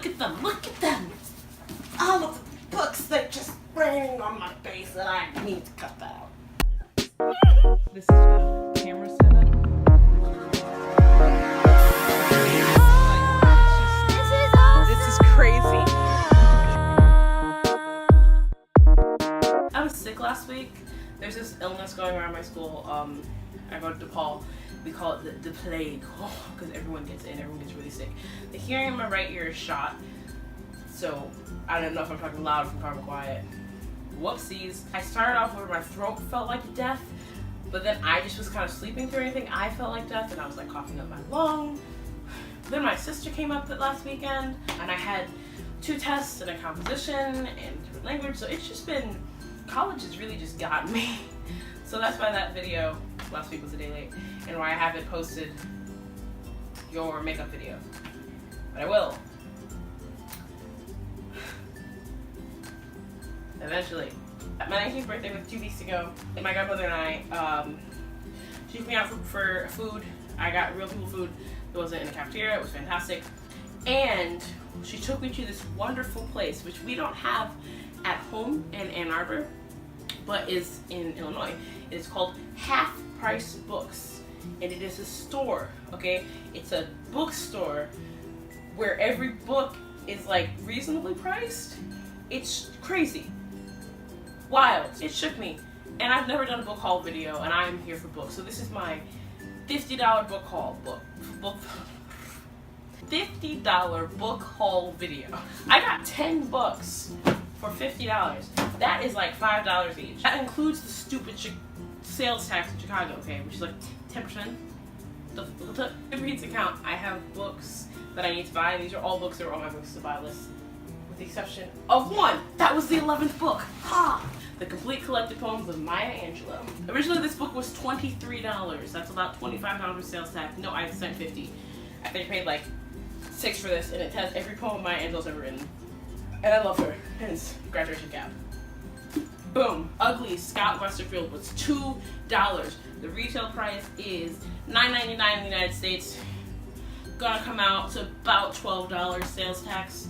at them, look at them. All of the books they're just spraying on my face and I need to cut that out. This is the camera setup. This is crazy. I was sick last week. There's this illness going around my school. I go to DePaul. We call it the plague because everyone gets it and everyone gets really sick. The hearing in my right ear is shot. So I don't know if I'm talking loud or if I'm talking quiet. Whoopsies. I started off where my throat felt like death, but then I just was kind of sleeping through anything. I felt like death and I was like coughing up my lung. Then my sister came up last weekend and I had 2 tests and a composition and different language. So it's just been, college has really just gotten me. So that's why that video last week was a day late and why I haven't posted your makeup video. But I will. Eventually. My 19th birthday was 2 weeks ago. And my godmother and I, she took me out for food. I got real people food. It wasn't in the cafeteria. It was fantastic. And she took me to this wonderful place, which we don't have at home in Ann Arbor, but is in Illinois. It's called Half Price Books. And it is a store, okay? It's a bookstore where every book is like reasonably priced. It's crazy. Wild. It shook me. And I've never done a book haul video and I'm here for books. So this is my $50 book haul $50 book haul video. I got 10 books for $50. That is like $5 each. That includes the stupid sales tax in Chicago, okay, which is like 10%. The Goodreads account, I have books that I need to buy. These are all books that are on my books to buy list, with the exception of one. That was the 11th book. Ha! The Complete Collected Poems of Maya Angelou. Originally this book was $23. That's about $25 sales tax. No, I spent $50. I think I paid like $6 for this, and it has every poem Maya Angelou's ever written. And I love her. Hence, graduation cap. Boom. Ugly Scott Westerfield was $2. The retail price is $9.99 in the United States. Gonna come out to about $12 sales tax.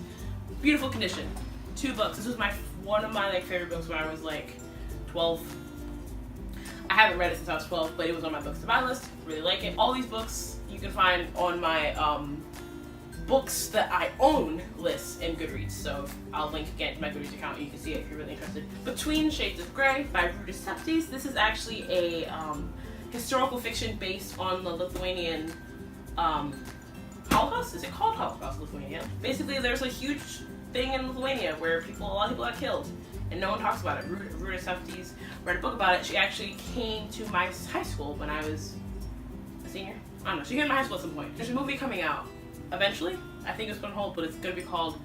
Beautiful condition. 2 books. This was one of my favorite books when I was like 12. I haven't read it since I was 12, but it was on my books to buy list. Really like it. All these books you can find on my books that I own list in Goodreads. So I'll link again to my Goodreads account. You can see it if you're really interested. Between Shades of Grey by Ruta Septis. This is actually a historical fiction based on the Lithuanian Holocaust? Is it called Holocaust Lithuania? Basically, there's a huge thing in Lithuania where a lot of people got killed, and no one talks about it. Ruta Septis read a book about it. She actually came to my high school when I was a senior. I don't know. She came to my high school at some point. There's a movie coming out eventually. I think it's put on hold, but it's going to be called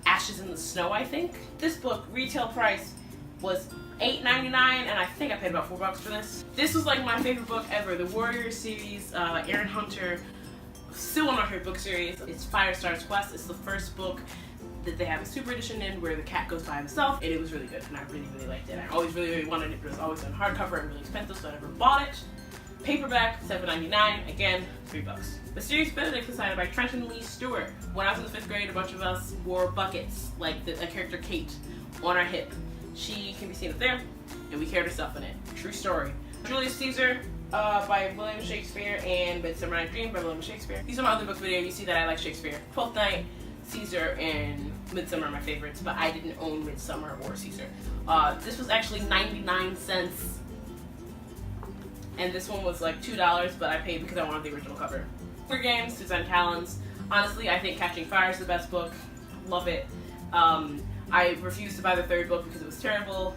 Ashes in the Snow, I think. This book, retail price, was $8.99, and I think I paid about $4 for this. This was like my favorite book ever. The Warrior series, Aaron Hunter. Still one of my favorite book series. It's Firestar's Quest. It's the first book that they have a super edition in where the cat goes by himself, and it was really good, and I really, really liked it. I always really wanted it, but it was always on hardcover and really expensive, so I never bought it. Paperback, $7.99, again, $3. The series Benedict is decided by Trenton Lee Stewart. When I was in the 5th grade, a bunch of us wore buckets, like a character Kate, on our hip. She can be seen up there, and we carried herself in it. True story. Julius Caesar, by William Shakespeare, and Midsummer Night's Dream by William Shakespeare. These are my other book videos. You see that I like Shakespeare. Twelfth Night, Caesar, and Midsummer are my favorites, but I didn't own Midsummer or Caesar. This was actually 99 cents, and this one was like $2, but I paid because I wanted the original cover. Hunger Games, Suzanne Collins. Honestly, I think Catching Fire is the best book. Love it. I refused to buy the 3rd book because it was terrible,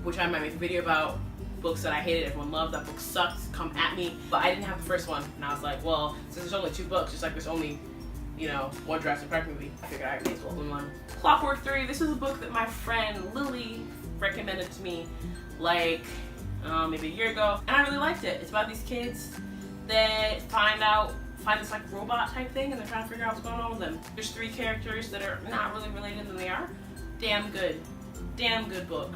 which I might make a video about. Books that I hated, everyone loved. That book sucked. Come at me. But I didn't have the 1st one, and I was like, well, since there's only 2 books, just like there's only, one Jurassic Park movie, I figured I may as well own one. Clockwork 3. This is a book that my friend Lily recommended to me, like maybe a year ago, and I really liked it. It's about these kids that find this like robot type thing, and they're trying to figure out what's going on with them. There's 3 characters that are not really related, and they are. Damn good book.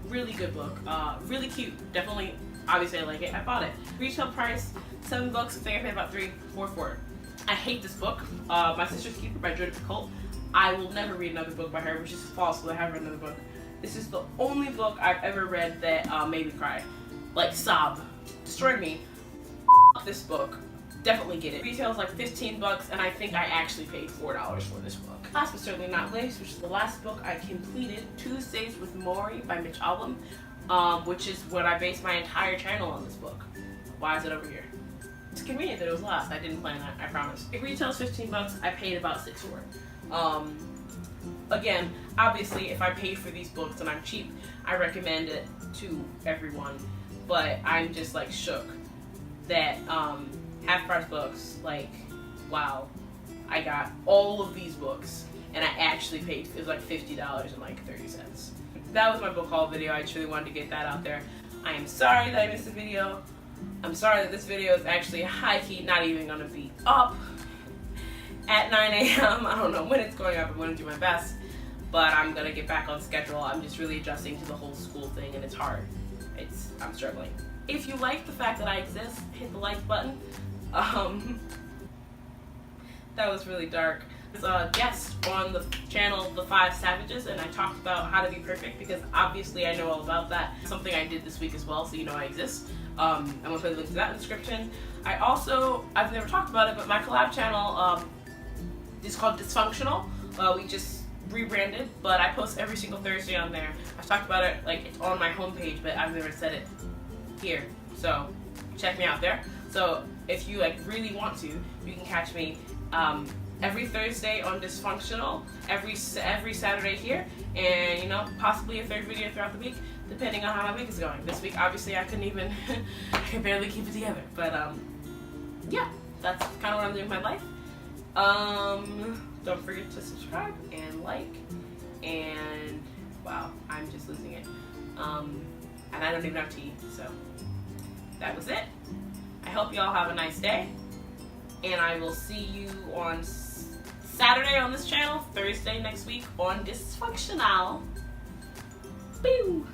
Really good book. Really cute. Definitely, obviously I like it. I bought it. Retail price, $7. I think I paid about $3 for it. I hate this book, My Sister's Keeper by Jodi Picoult. I will never read another book by her, which is false, because I have read another book. This is the only book I've ever read that made me cry. Like, sob. Destroyed me. This book. Definitely get it. Retails like $15, and I think I actually paid $4 for this book. Last but certainly not least, which is the last book I completed, Tuesdays with Morrie by Mitch Albom, which is what I based my entire channel on this book. Why is it over here? It's convenient that it was last. I didn't plan that, I promise. It retails $15, I paid about $6 for it. Again, obviously, if I pay for these books and I'm cheap, I recommend it to everyone. But I'm just like shook that half-price books, like, wow, I got all of these books and I actually paid, it was like $50 and like 30 cents. That was my book haul video. I truly wanted to get that out there. I am sorry that I missed the video. I'm sorry that this video is actually high-key not even gonna be up at 9 a.m. I don't know when it's going up. I'm gonna do my best, but I'm gonna get back on schedule. I'm just really adjusting to the whole school thing, and it's hard. I'm struggling. If you like the fact that I exist, hit the like button. That was really dark. There's a guest on the channel, The Five Savages, and I talked about how to be perfect because obviously I know all about that. Something I did this week as well, so you know I exist. I'm gonna put a link to that in the description. I've never talked about it, but my collab channel is called Dysfunctional. We just rebranded, but I post every single Thursday on there. I've talked about it, like, it's on my homepage, but I've never said it here. So check me out there. So if you like really want to, you can catch me every Thursday on Dysfunctional, every Saturday here, and you know, possibly a third video throughout the week, depending on how my week is going. This week, obviously, I couldn't even, I could barely keep it together. But yeah, that's kind of what I'm doing with my life. Don't forget to subscribe and like, and wow, I'm just losing it. And I don't even have tea, so that was it. I hope y'all have a nice day, and I will see you on Saturday on this channel, Thursday next week on Dysfunctional. Boo!